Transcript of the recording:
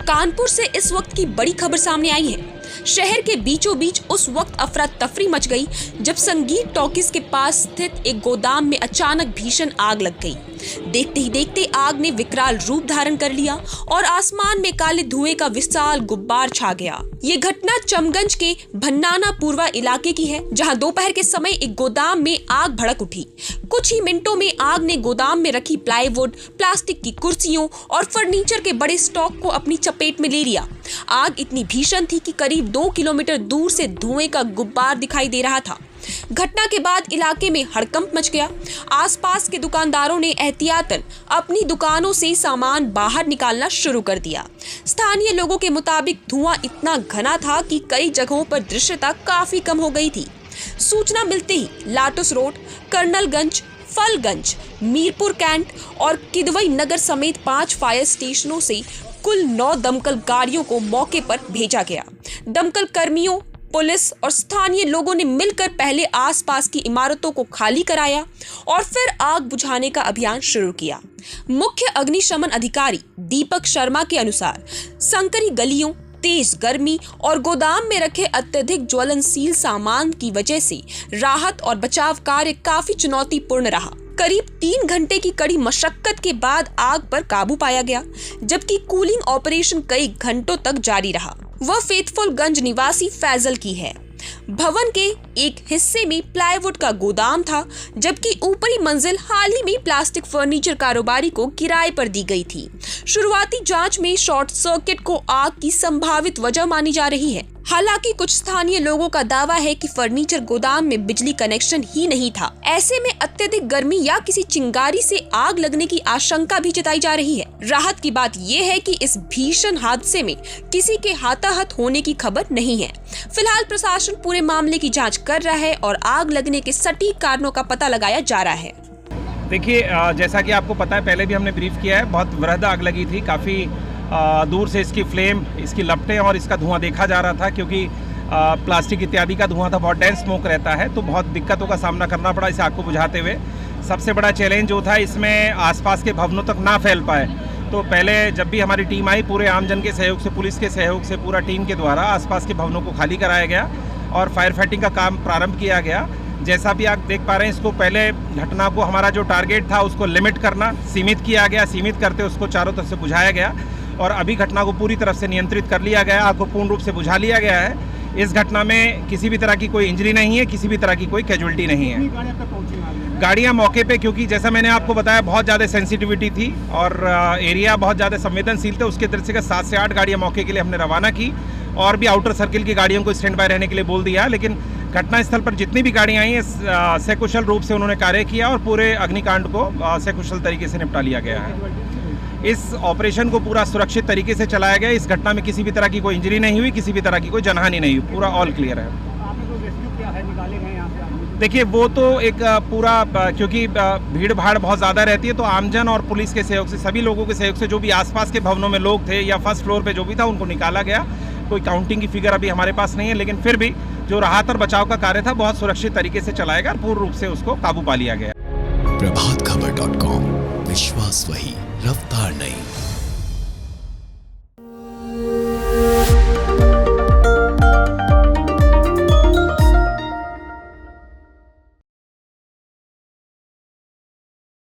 कानपुर से इस वक्त की बड़ी खबर सामने आई है। शहर के बीचों बीच उस वक्त अफरा तफरी मच गई जब संगीत टॉकीज के पास स्थित एक गोदाम में अचानक भीषण आग लग गई। देखते ही देखते आग ने विकराल रूप धारण कर लिया और आसमान में काले धुएं का विशाल गुब्बार छा गया। ये घटना चमगंज के भन्नाना पूर्वा इलाके की है, जहां दोपहर के समय एक गोदाम में आग भड़क उठी। कुछ ही मिनटों में आग ने गोदाम में रखी प्लाईवुड, प्लास्टिक की कुर्सियों और फर्नीचर के बड़े स्टॉक को अपनी चपेट में ले लिया। आग इतनी भीषण थी कि करीब 2 किलोमीटर दूर से धुएं का गुब्बार दिखाई दे रहा था। घटना के बाद इलाके में हड़कंप मच गया। आसपास के दुकानदारों ने एहतियातन अपनी दुकानों से सामान बाहर निकालना शुरू कर दिया। स्थानीय लोगों के मुताबिक धुआं इतना घना था कि कई जगहों पर दृश्यता काफी कम हो गई थी। सूचना मिलते ही लाटुस रोड, कर्नलगंज, फलगंज, मीरपुर कैंट और किदवई नगर समेत 5 फायर स्टेशनों से कुल 9 दमकल गाड़ियों को मौके पर भेजा गया। दमकल कर्मियों, पुलिस और स्थानीय लोगों ने मिलकर पहले आसपास की इमारतों को खाली कराया और फिर आग बुझाने का अभियान शुरू किया। मुख्य अग्निशमन अधिकारी दीपक शर्मा के अनुसार संकरी गलियों, तेज गर्मी और गोदाम में रखे अत्यधिक ज्वलनशील सामान की वजह से राहत और बचाव कार्य काफी चुनौतीपूर्ण रहा। करीब 3 घंटे की कड़ी मशक्कत के बाद आग पर काबू पाया गया, जबकि कूलिंग ऑपरेशन कई घंटों तक जारी रहा। वह फैजलगंज निवासी फैजल की है। भवन के एक हिस्से में प्लाईवुड का गोदाम था, जबकि ऊपरी मंजिल हाल ही में प्लास्टिक फर्नीचर कारोबारी को किराए पर दी गई थी। शुरुआती जांच में शॉर्ट सर्किट को आग की संभावित वजह मानी जा रही है। हालांकि कुछ स्थानीय लोगों का दावा है कि फर्नीचर गोदाम में बिजली कनेक्शन ही नहीं था। ऐसे में अत्यधिक गर्मी या किसी चिंगारी से आग लगने की आशंका भी जताई जा रही है। राहत की बात यह है कि इस भीषण हादसे में किसी के हताहत होने की खबर नहीं है। फिलहाल प्रशासन पूरे मामले की जांच कर रहा है और आग लगने के सटीक कारणों का पता लगाया जा रहा है। देखिए, जैसा कि आपको पता है, पहले भी हमने ब्रीफ किया है, बहुत वृहद आग लगी थी। काफ़ी दूर से इसकी फ्लेम, इसकी लपटें और इसका धुआं देखा जा रहा था, क्योंकि प्लास्टिक इत्यादि का धुआं था, बहुत डेंस स्मोक रहता है, तो बहुत दिक्कतों का सामना करना पड़ा इस आग को बुझाते हुए। सबसे बड़ा चैलेंज जो था, इसमें आसपास के भवनों तक ना फैल पाए। तो पहले जब भी हमारी टीम आई, पूरे आमजन के सहयोग से, पुलिस के सहयोग से, पूरा टीम के द्वारा आसपास के भवनों को खाली कराया गया और फायर फाइटिंग का काम प्रारंभ किया गया। जैसा भी आप देख पा रहे हैं, इसको पहले घटना को, हमारा जो टारगेट था उसको लिमिट करना, सीमित किया गया। सीमित करते उसको चारों तरफ से बुझाया गया और अभी घटना को पूरी तरफ से नियंत्रित कर लिया गया। आग को पूर्ण रूप से बुझा लिया गया है। इस घटना में किसी भी तरह की कोई इंजरी नहीं है, किसी भी तरह की कोई कैजुअल्टी नहीं है। गाड़ियां मौके पे, क्योंकि जैसा मैंने आपको बताया, बहुत ज़्यादा सेंसिटिविटी थी और एरिया बहुत ज़्यादा संवेदनशील थे, उसके दृष्टि से 7 से 8 गाड़ियां मौके के लिए हमने रवाना की और भी आउटर सर्किल की गाड़ियों को स्टैंड बाय रहने के लिए बोल दिया। लेकिन घटनास्थल पर जितनी भी गाड़ियां आई हैं, सकुशल रूप से उन्होंने कार्य किया और पूरे अग्निकांड को सकुशल तरीके से निपटा लिया गया है। इस ऑपरेशन को पूरा सुरक्षित तरीके से चलाया गया। इस घटना में किसी भी तरह की कोई इंजरी नहीं हुई, किसी भी तरह की कोई जनहानि नहीं हुई, पूरा ऑल क्लियर है। आपने जो रेस्क्यू किया है, निकाले गए यहाँ से? देखिए, वो तो एक पूरा, क्योंकि भीड़ भाड़ बहुत ज़्यादा रहती है, तो आमजन और पुलिस के सहयोग से, सभी लोगों के सहयोग से, जो भी आसपास के भवनों में लोग थे या फर्स्ट फ्लोर पे जो भी था, उनको निकाला गया। कोई काउंटिंग की फिगर अभी हमारे पास नहीं है, लेकिन फिर भी जो राहत और बचाव का कार्य था, बहुत सुरक्षित तरीके से चलाया गया और पूर्ण रूप से उसको काबू पा लिया गया। प्रभातखबर.com, विश्वास वही, रफ्तार नहीं।